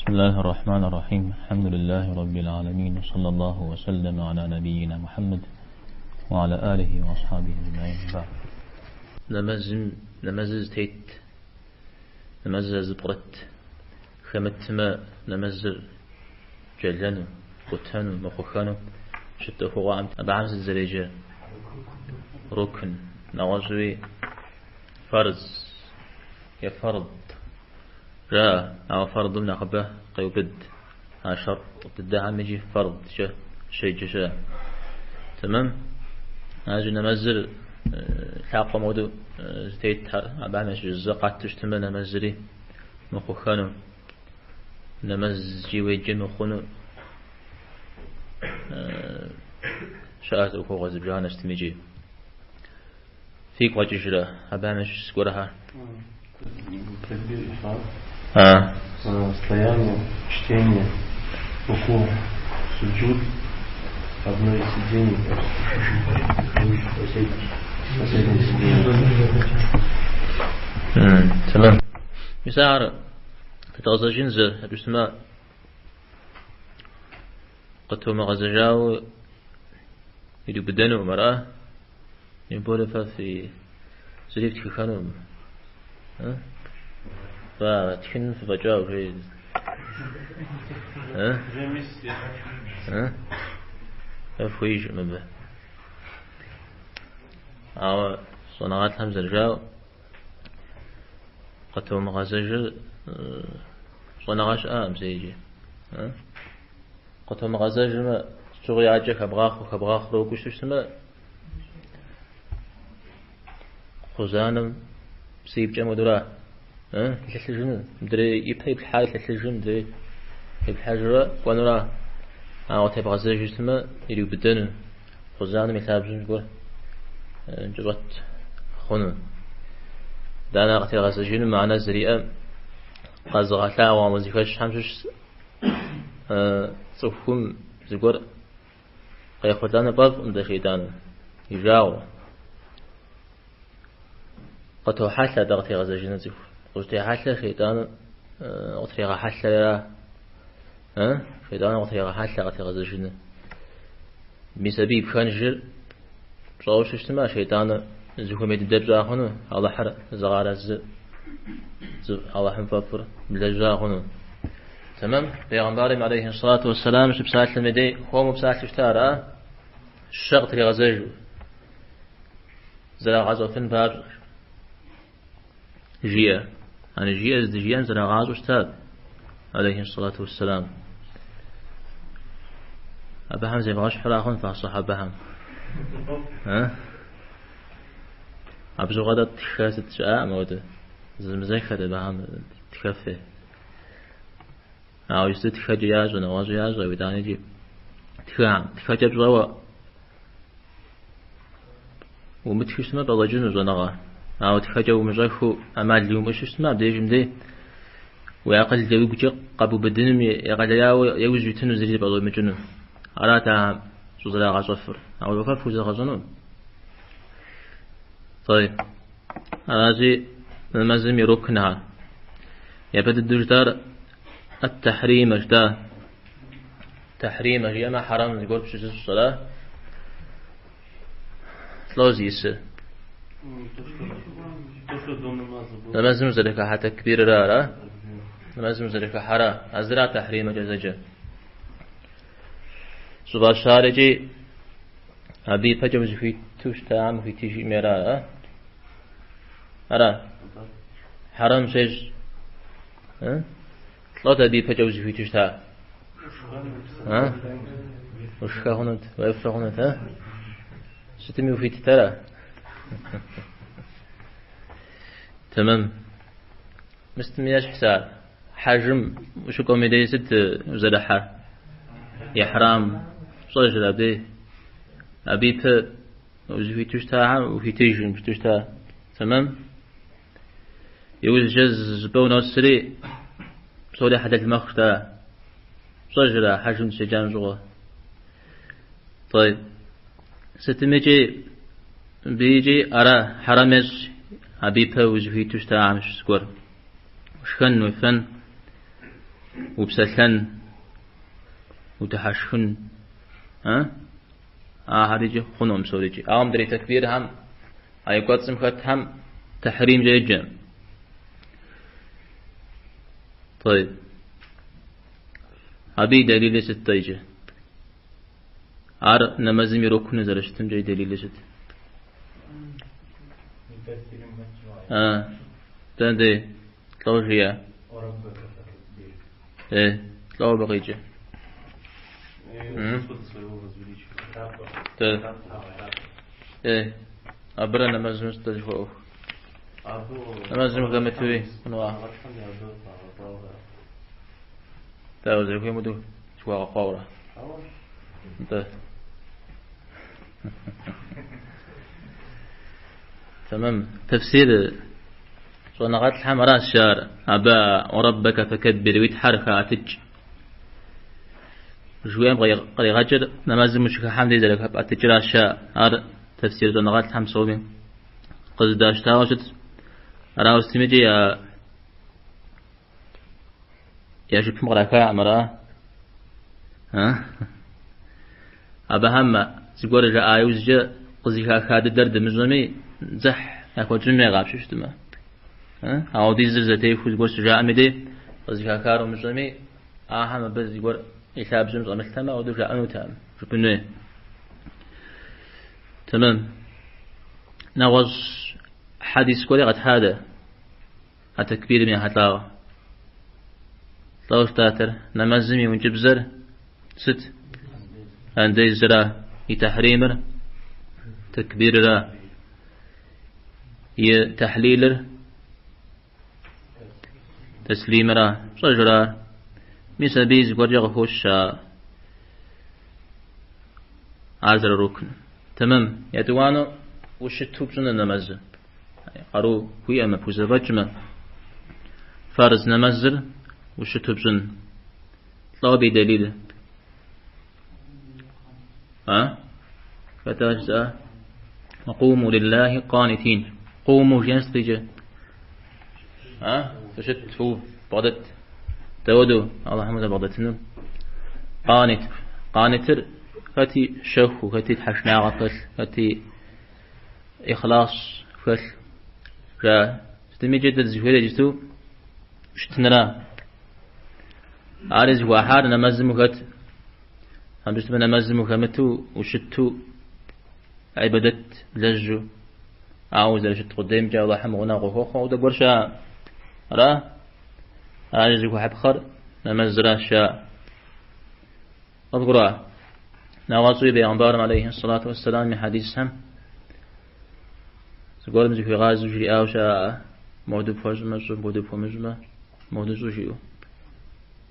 بسم الله الرحمن الرحيم. الحمد لله رب العالمين، وصلى الله وسلم على نبينا محمد وعلى آله وأصحابه أجمعين. بعد نمزز تيت نمزز برت خمتما نمزر جلانو قتانو مخوخانو شتو هو عم بعمز الزريجة ركن نواجوي فرز يا فرض را أو فرض من أخبه قيوبد عشر وتدعى ميجي فرض شيء جشاء تمام. هاجي نمزر حاقة مودو زتيت بعمش الزقات تشتمل نمزري مخوخانو نمزجي ويجي مخونو شاءت أكو غزبجان اشتميجي فيك وجشرة بعمش سكورها Стояние, чтение, руку, суджуд, одно из сидений, последнее сидение. تمام. مسار فتغزى جنزة بسماء قد ما غزجاو يدو بدنو مرأة ينبولفا في زريفتك خانوم فتكن في فجاو في فويج مبه أو صناعات همزة الجاو قد هو مغازج صناعش سيجي قد هو مغازج ما شغي عجك خبغاخ روكوش تسمى خزانم سيب جمع درا تلحجن مدري يبحي بالحال تلحجن مدري يبحجرا ونرا أو تبغى زوج تسمى يلي بدن خزانم يتابعون يقول جبت خنو دانا قتل غزجين معنا زريئة قازغاتا ومزيكاش حمشش صفهم زقور قيخوتان باب عند شيطان يجاو قد هو حالة دغتي غزجين زيف قلت حالة شيطان غتريغا حالة شيطان غتريغا حالة غتي غزجين بسبب خنجر صوش اجتماع شيطان زخو ميد دبزا خنو الله حر زغار الله حنففر بلجا خنو تمام. پیغمبر عليه الصلاة والسلام بساعة المدي هو بساعة اشتارا الشغط غزج زرا غزو فين باب جيا أنا جيا زدجيان زرا غزو اشتاد عليه الصلاة والسلام أبهم زي بغاش حراخون فالصحابهم أبزو غدا تخاست شاء موده زمزي خده بهم تكفي أو يست تخاج ياج ونواج ياج ويداني جي تخاج بزوا ومتخش ما بلجن زنغا أو تخاج ومجاخو أمال اليوم وش ما بدي جمدي ويقل ذوي بجق قبو بدنم يقل يوزي تنزل بعض مجنون أراتا زوزلا غصفر أو الوفاف وزا غزنون. طيب هذه المزم يركنها يبدأ الدجدار التحريم أجدا تحريم أجي ما حرام يقول بشجز الصلاة لازيس المزم زلك حتى كبير رارا المزم زلك حرا أزرع تحريم أجزجة سبا شارجي أبي بجوز في توش تعام في تيجي مرا أرى حرام شيء لا تبي بجوز في توش تا وش كهونت ويف كهونت ستمي في ترى تمام مستمياش حساب حجم وشو كوميدي ست زدحة يحرام صجر أبي وفي تشتاع وفي تيجن في تشتاع تمام. يوز جز بون السري بصوري حد المخشى صجر حجم سجان جوا. طيب ستميجي بيجي أرى حرامج أبي وفي تشتاع مش سكور وش كان وفن وبسلن وتحشن هذه خنوم سوريجي دري تكبير هم أي قسم خت هم تحريم جيجا. طيب أبي دليل ستة نمازم يركن زرشتم جاي دليل ست تندي تلوجيا تلو بقيجة أبرا نمازم استجفوه نمازم قامتوي نوا تاوزر كي مدو شوا قاورة تمام. تفسير صنغات الحمراء الشار أبا وربك فكبر ويتحرك أتج جوين قري غجر نماز مشك حمد ذلك أتجرا الشاء أر تفسير صنغات الحم صوبين قد داشتا وشت أنا أستمجي يا شوف مغرقة عمرا أبا هم زقور جاء آيوز جاء قزيكا كاد الدرد مزومي زح أكو جميع غاب شفتما أو دي زرزتي فوز قرس جاء مدي قزيكا كارو مزومي هم بس يقول إثاب زمز أمثلما أو دو جاء نوتام شوفنوه. تمام. نغز حديث كولي قد هذا التكبير من هتلاوه طاوش تاتر نمزمي ونجبزر ست عندي زرا يتحريمر تكبير را يتحليلر تسليم را صجرا مسابيز قرجغ خوشا عزر ركن. تمام. يتوانو وشتوب سنة نمز قرو كوي أما بوزبجمة فرز نمزر وشتوب سنة طلبي دليل فتاجزا وقوموا لله قانتين قوموا جنس تيجا فشتفوا بغدت تودوا الله حمد بغدتنا قانتر فتي شوخ وفتي تحشنا غطل فتي إخلاص فل جا ستمي جدد زفيرة جتو شتنرا عارز واحد نمزم وقت هم جست من نمزم وكمتو وشتو عبدت لجو عاوز لشت قدام جا الله حمغنا غوخوخ ودا برشا را عارز واحد خر نمزرا شا أذكره نواصي بيعنبار عليه الصلاة والسلام من حديثهم سقول مزي في غاز وجري أوشا مودب فجمة مودب فمجمة مودب زوجيو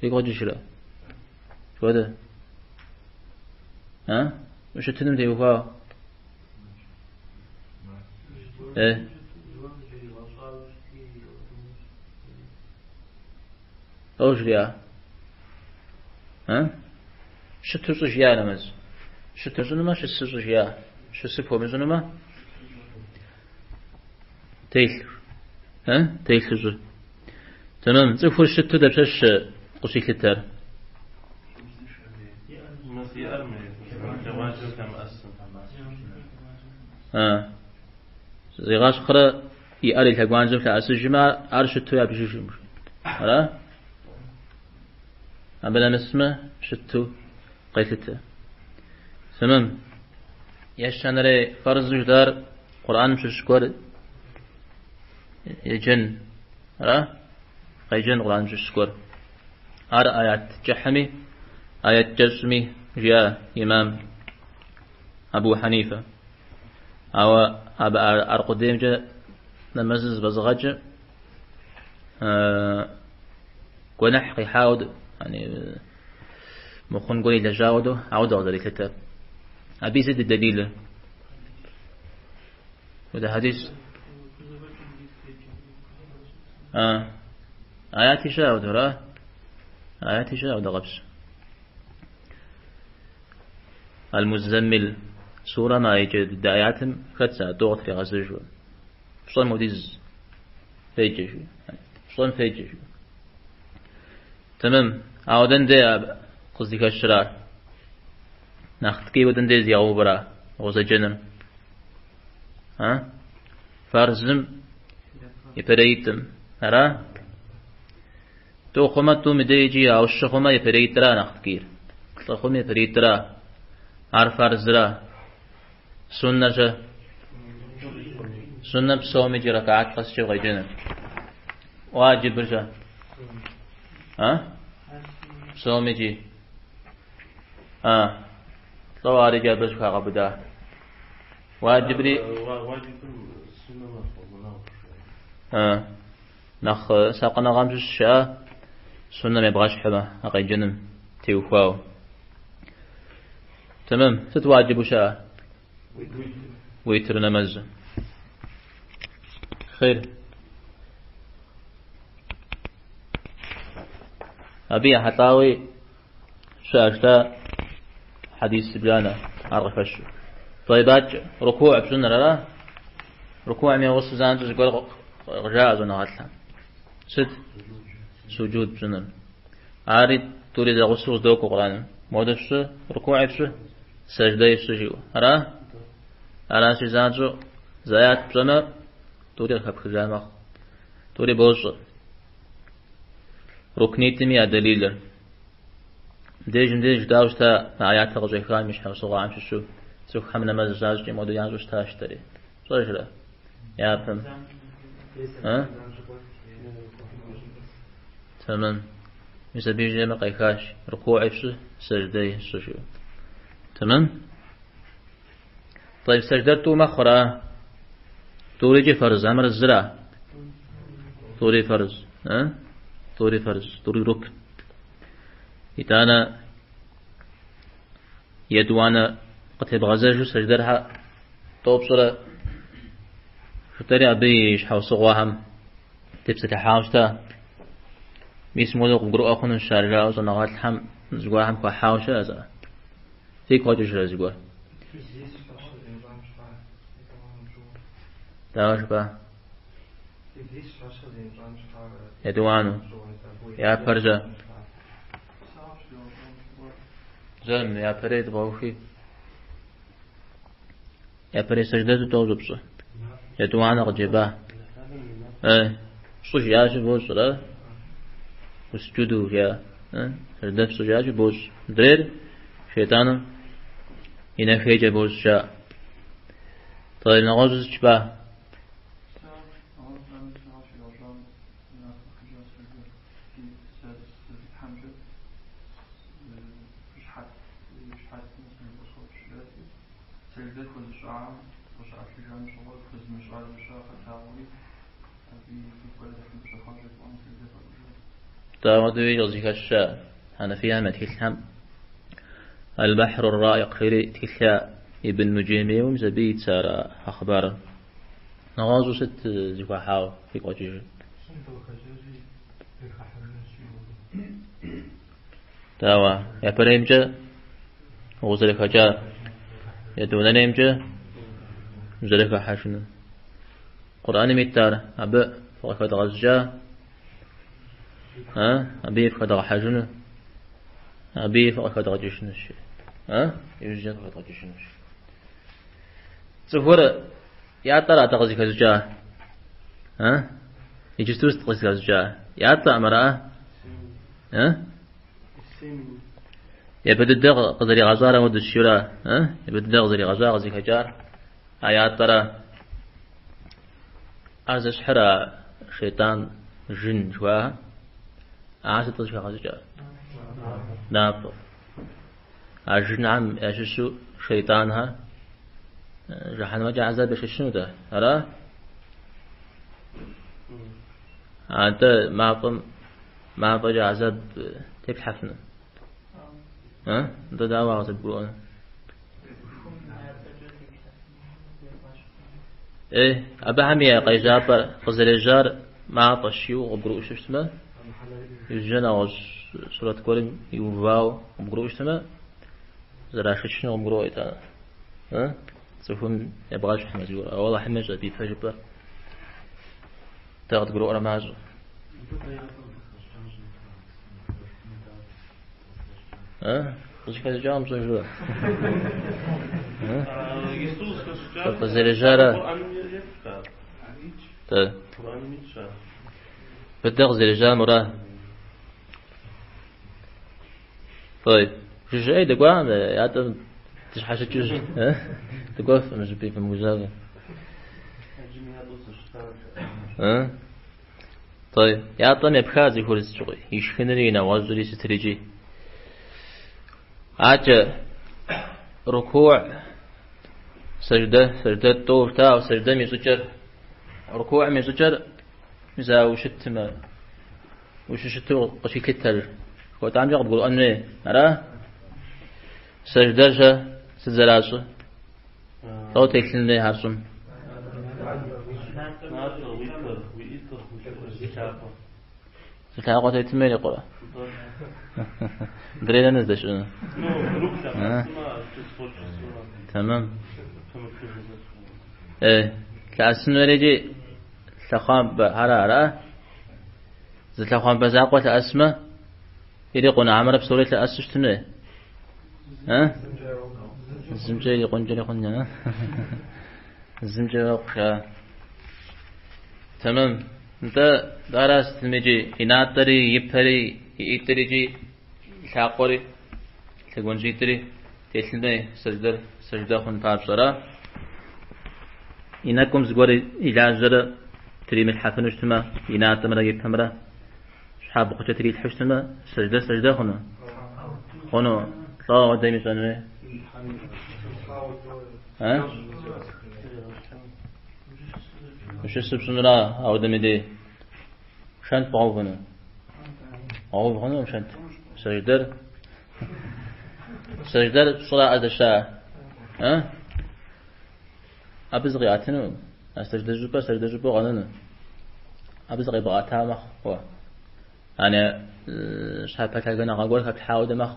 يقعد يشرا شو هذا وش تنم تيوفا إيه أوجريا شتو زوجيا نمز شتو زنما شتو زوجيا شتو مزنما تيل تيل زو. تمام. تفور شتو دبش قصي كتر زيغاش خرا يقال الهجوان في أسجما أرشتو يا بيجوم هلا أبدا نسمة شتو قيثته. تمام. يشان ري فرض جدار قرآن مش شكور يجن هلا قيجن قرآن مش شكور آيات جحمي آيات جسمي جاء إمام أبو حنيفة أو أبا أرقديم جاء نمزز بزغج ونحقي حاود يعني مخون قولي لجاودو عود على الكتاب أبي زد الدليل وده حديث آيات شاود وراه آيات شاود غبش المزمل سورة ما يجد دعياتهم خدسة دوغت في غزجوا شلون موديز فيجي شلون فيجي تمام عودن دي قصدي كشرار نختكي ودن دي زيغو برا وزجنم ها فرزم يبريتم أرا تو خمتو مديجي أو الشخمة يبريترا نختكير خم يبريترا عرف فرزرا سنة بصومي جي ركعات قصشي وغيجنم واجب برجا ها بصومي جي طواري جابرش خاقا بدا واجب لي نخ ساقنا غامش الشاء سنة ما يبغاش حما أقي جنم تيوفاو تمام تتواجب شاء ويتر نمز خير أبي حطاوي شاشتا حديث بلانا عرفش طيبات ركوع بسنة لا ركوع مي وصف زانت يقول رجاء زناتها ست سجود بسنة عاري تريد غسل دوك قرآن مودش ركوع بس سجدة سجوا هرا على سيزانجو زيات بسنة تريد خبخ جامع تريد بوص ركنيتمي دليل ديج داوشتا آيات غزي خام مش حوصل عام شو سوق حمنا مزاج جي مودو يانجوش تاشتري صحيح لا يا فهم ها تمام يسبي جي ما قيكاش ركوع بس سجدي سجو تمام طيب سجدتو مخرا توري جي فرض امر الزرع توري فرض ها توري فرض توري ركن يتانا يدوانا قتل بغزاجو سجدرها طوب صورة شتري أبيش حوصغواهم تبسة حاوشتا ميسمو لو قبرو أخون الشارجة وصنغات الحم زغواهم كوا حاوشة أزا في كوجو شرا زغوا داوش با يدوانو يا فرجة زلم يا بريد باوخي يا بريد سجدته توزبصه يدوانا قجبا صوش ياجي بوز لا وسجدوا يا سجدت صوش ياجي بوز درير شيطانا ينخيج بوز شاء طيب نغوز جبا تاودي يغزيك الشاء أنا فيها ما تكلم البحر الرائق خيري تكلم ابن نجيمي ومزبيت سارة أخبار نغازو ست زكوا حاو في قوتي تاوا يا بريمجا وزرك جا يدونا نيمجا زرك حاشنا قرآن ميتار أبا فقد غزجا أبي فقد غحاجنا أبي فقد غجشنش يوجد فقد غجشنش سفورة يا ترى تغزي كزجا يجستوس تغزي كزجا يا ترى مرأة يبدأ قدري غزارة مد الشورى يبدأ قدري غزارة غزي كجار يا ترى أرز شحرة شيطان جن شواه عاش تشوف غزجار ناب الجن عم أشوف شيطانها جحن وجه عذاب شنو ده أرى أنت ما وجه عذاب تبحثنا أنت دعوة تقولون إيه أبا همية قيجابر قزرجار ما طشيو وبروش اسمه يجنا وش سورة كورم يوفاو وبروش اسمه زراش شنو وبرو إتا سوفهم يبغاش حماز يقول والله حماز أبي فجبر تاخد قرؤ رماز قصدي كذا جام صجوا طب زلجارة طيب بدق زلجار مراه طيب شو أي دقوا يا تم تشحش تجوز دقوا مش في المجال طيب يا تم يبخازي خورس شوي يشخنرينا وازوري ستريجي عاجة ركوع سجدة طور تاو سجدة ميسوجر ركوع ميسوجر مزا وشتما وشتو قشي كتر قلت عم يقول أنه أرى سجدة جا سجلاسو لو تكلمني هرسون سلطان قلت يتمنى قرأ درينا نزدش تمام كأسن ورجي سخام بحرارة زلخام بزاقوة الأسماء يريقون عمر بسورة الأسشتنه الزمجة يقون جري قننا الزمجة وقشا تمام انت دارس تمجي يناتري يبتري يتريجي شاقوري تقونجي تري تيسلني سجدة خن تابصرا إنكم زغوري إلاجر تري متحفن اجتما يناتمرا يبتمرا شحاب قوة تري الحشتما سجدة خنو طاوة دايمي سنوي وش السبسنرا أو دمي دي شانت بعوفنا عوفنا وشانت سجدر صلاة الدشاء أبزغي أتنو سجدة جبا غننا أبزغي بغاتها مخ أنا شحال كالغنا غاقول كتحاود مخ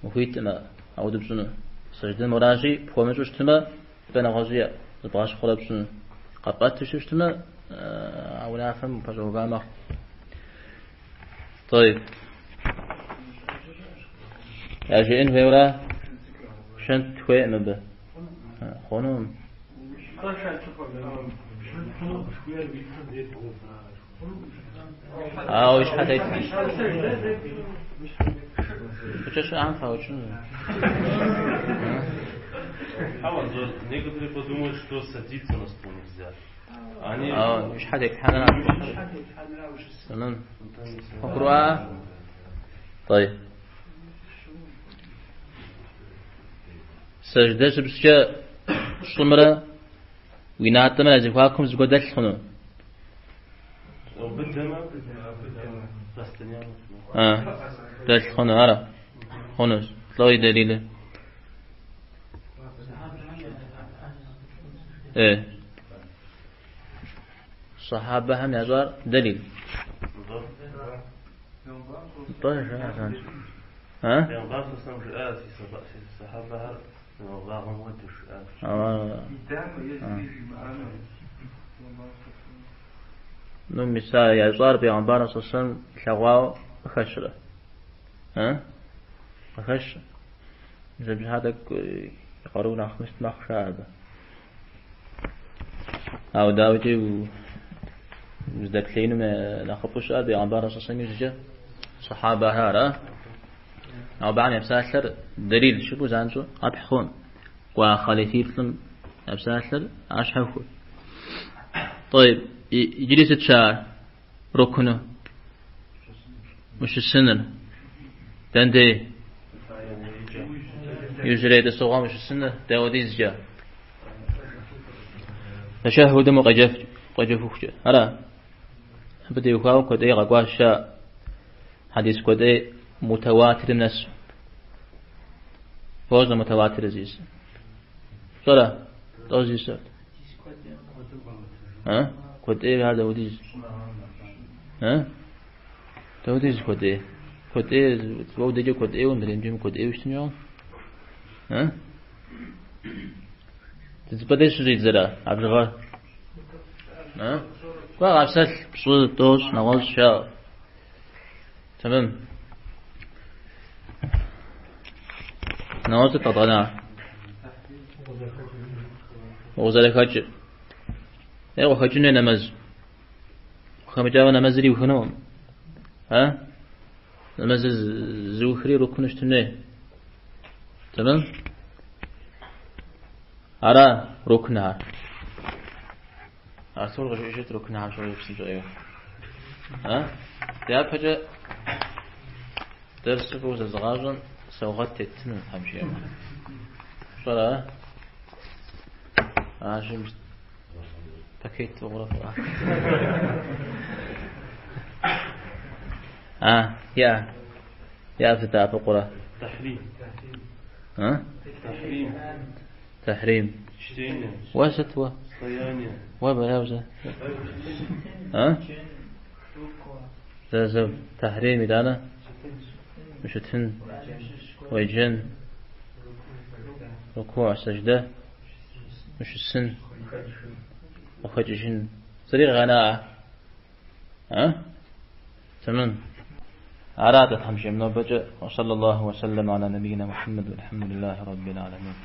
مخيط ما أود بسنو سجدة مراجي بومجوش تما بنا غازية زباش خلا بسنو قبات تشوش تما أو نافهم بجوغا مخ طيب أجي إن فيورا شنت خوي مبه خونم إيش حتى وش عم فاوتشون некоторые подумают, что садиться на стул нельзя. Они مش حد يتحنن تمام مقروءة طيب سجدة سبسجة صمرة وينات من أزفاكم زقدل خنو دل خنو أرى خنو لا دليل صحابة هم يزار دليل طيب نم مثال يزار بيعنبان صلى شغاو خشرة خش جب هذا يقرون خمسة مخشابة أو داوجي وزدكلين ما نخبوش أبي عبارة صميم صحابة هارا أو بعد يبساسر دليل شو بزانجو أبحخون وخالفي بسم يبساسر أشحفون طيب يجلس الشعر ركنه مش السنن دندي يجري الصغام مش السنن داوديز جا تشهد قجف وخجة أرى بدي يخاو كده غقاشا حديث كده متواتر الناس فوز متواتر عزيز صلاة عزيز كده هذا وديز توديز كده وديجو كده ومرينجم كده وشتنيون تزبدي شو زرا عبدالغار وعبسل بصوت الدوس نغاز شاء تمام نوز تطلع وغزل خج إيه خجنا نمز خمجاوا نمز لي وخنوم ها نمز زوخري ركنش تنه تمام أرى ركنها أصور غشيت ركنها شو يفسد أيوه ها ده بحاجة درس فوز الزغاجن سوغت تتنن همشي شو لا عشان بكيت وغرفة يا فتاة القرى تحريم ها تحريم شتينة وستوى صيانة وبياوزة ها زازو تحريم دانا مش تن ويجن ركوع سجدة مش السن وخجشن صريغ غناء ها تمام أرادت همشي من وبجأ وصلى الله وسلم على نبينا محمد والحمد لله رب العالمين.